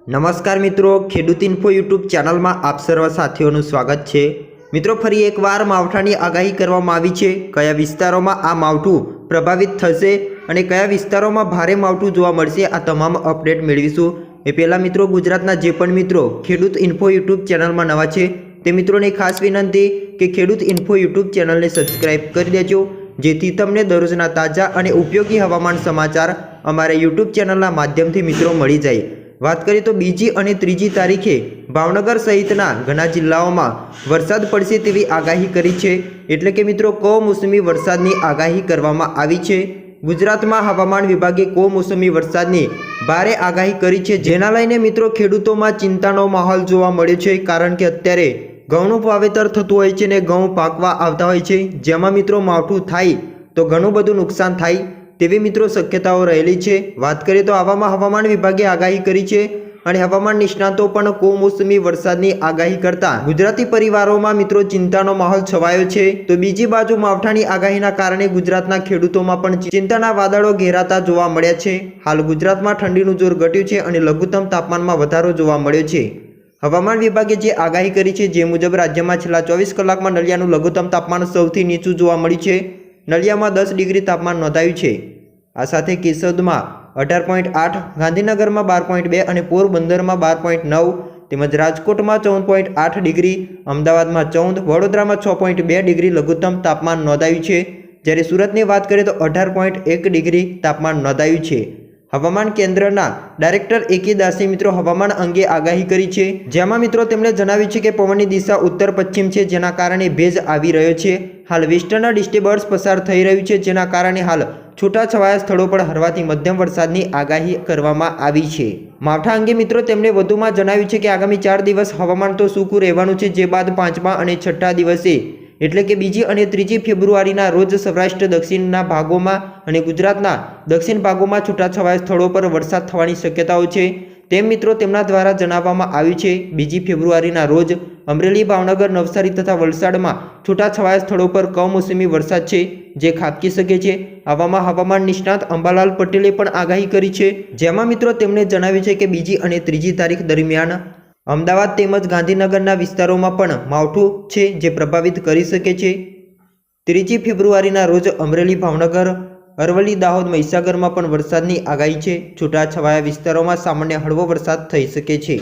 નમસ્કાર મિત્રો, ખેડૂત ઇન્ફો યુટ્યુબ ચેનલમાં આપ સર્વ સાથીઓનું સ્વાગત છે। મિત્રો, ફરી એકવાર માવઠાની આગાહી કરવામાં આવી છે। કયા વિસ્તારોમાં આ માવઠું પ્રભાવિત થશે અને કયા વિસ્તારોમાં ભારે માવઠું જોવા મળશે, આ તમામ અપડેટ મેળવીશું। એ પહેલાં મિત્રો, ગુજરાતના જે પણ મિત્રો ખેડૂત ઇન્ફો યુટ્યુબ ચેનલમાં નવા છે તે મિત્રોને ખાસ વિનંતી કે ખેડૂત ઇન્ફો યુટ્યુબ ચેનલને સબસ્ક્રાઇબ કરી દેજો, જેથી તમને દરરોજના તાજા અને ઉપયોગી હવામાન સમાચાર અમારા યુટ્યુબ ચેનલના માધ્યમથી મિત્રો મળી જાય। વાત કરીએ તો બીજી અને ત્રીજી તારીખે ભાવનગર સહિતના ઘણા જિલ્લાઓમાં વરસાદ પડશે તેવી આગાહી કરી છે। એટલે કે મિત્રો, કમોસમી વરસાદની આગાહી કરવામાં આવી છે। ગુજરાતમાં હવામાન વિભાગે કમોસમી વરસાદની ભારે આગાહી કરી છે, જેના લઈને મિત્રો ખેડૂતોમાં ચિંતાનો માહોલ જોવા મળ્યો છે। કારણ કે અત્યારે ઘઉંનું વાવેતર થતું હોય છે ને ઘઉં પાકવા આવતા હોય છે, જેમાં મિત્રો માવઠું થાય તો ઘણું બધું નુકસાન થાય તેવી મિત્રો શક્યતાઓ રહેલી છે। વાત કરીએ તો આવામાં હવામાન વિભાગે આગાહી કરી છે અને હવામાન નિષ્ણાતો પણ કમોસમી વરસાદની આગાહી કરતા ગુજરાતી પરિવારોમાં મિત્રો ચિંતાનો માહોલ છવાયો છે। તો બીજી બાજુ માવઠાની આગાહીના કારણે ગુજરાતના ખેડૂતોમાં પણ ચિંતાના વાદળો ઘેરાતા જોવા મળ્યા છે। હાલ ગુજરાતમાં ઠંડીનું જોર ઘટ્યું છે અને લઘુત્તમ તાપમાનમાં વધારો જોવા મળ્યો છે। હવામાન વિભાગે જે આગાહી કરી છે જે મુજબ રાજ્યમાં છેલ્લા 24 કલાકમાં નલિયાનું લઘુત્તમ તાપમાન સૌથી નીચું જોવા મળ્યું છે। નલિયામાં 10 ડિગ્રી તાપમાન નોંધાયું છે। આ સાથે કેશોદમાં 18.8, ગાંધીનગરમાં 12.2 અને પોરબંદરમાં 12.9 તેમજ રાજકોટમાં 14.8 ડિગ્રી, અમદાવાદમાં 14, વડોદરામાં 6.2 ડિગ્રી લઘુત્તમ તાપમાન નોંધાયું છે। જ્યારે સુરતની વાત કરીએ તો 18.1 ડિગ્રી તાપમાન નોંધાયું છે। હવામાન કેન્દ્રના ડાયરેક્ટર એકે દાસે મિત્રો હવામાન અંગે આગાહી કરી છે, જેમાં મિત્રો તેમણે જણાવ્યું છે કે પવનની દિશા ઉત્તર પશ્ચિમ છે, જેના કારણે ભેજ આવી રહ્યો છે। હાલ વેસ્ટર્ન ડિસ્ટર્બન્સ પસાર થઈ રહ્યું છે, જેના કારણે હાલ છૂટાછવાયા સ્થળો પર હળવાથી મધ્યમ વરસાદની આગાહી કરવામાં આવી છે। માવઠા અંગે મિત્રો તેમણે વધુમાં જણાવ્યું છે કે આગામી 4 દિવસ હવામાન તો સૂકું રહેવાનું છે, જે બાદ 5મા અને 6ઠા દિવસે એટલે કે 2જી અને 3જી ફેબ્રુઆરીના રોજ સૌરાષ્ટ્ર દક્ષિણના ભાગોમાં અને ગુજરાતના દક્ષિણ ભાગોમાં છૂટાછવાયા સ્થળો પર વરસાદ થવાની શક્યતાઓ છે, તેમ મિત્રો તેમના દ્વારા જણાવવામાં આવ્યું છે। 2જી ફેબ્રુઆરીના રોજ અમરેલી, ભાવનગર, નવસારી તથા વલસાડમાં છૂટાછવાયા સ્થળો પર કમોસમી વરસાદ છે, જે ખાબકી શકે છે। આવામાં હવામાન નિષ્ણાત અંબાલાલ પટેલે પણ આગાહી કરી છે, જેમાં મિત્રો તેમણે જણાવ્યું છે કે 2જી અને 3જી તારીખ દરમિયાન અમદાવાદ તેમજ ગાંધીનગરના વિસ્તારોમાં પણ માવઠું છે, જે પ્રભાવિત કરી શકે છે। 3જી ફેબ્રુઆરીના રોજ અમરેલી, ભાવનગર, અરવલ્લી, દાહોદ, મહીસાગરમાં પણ વરસાદની આગાહી છે। છૂટાછવાયા વિસ્તારોમાં સામાન્ય હળવો વરસાદ થઈ શકે છે।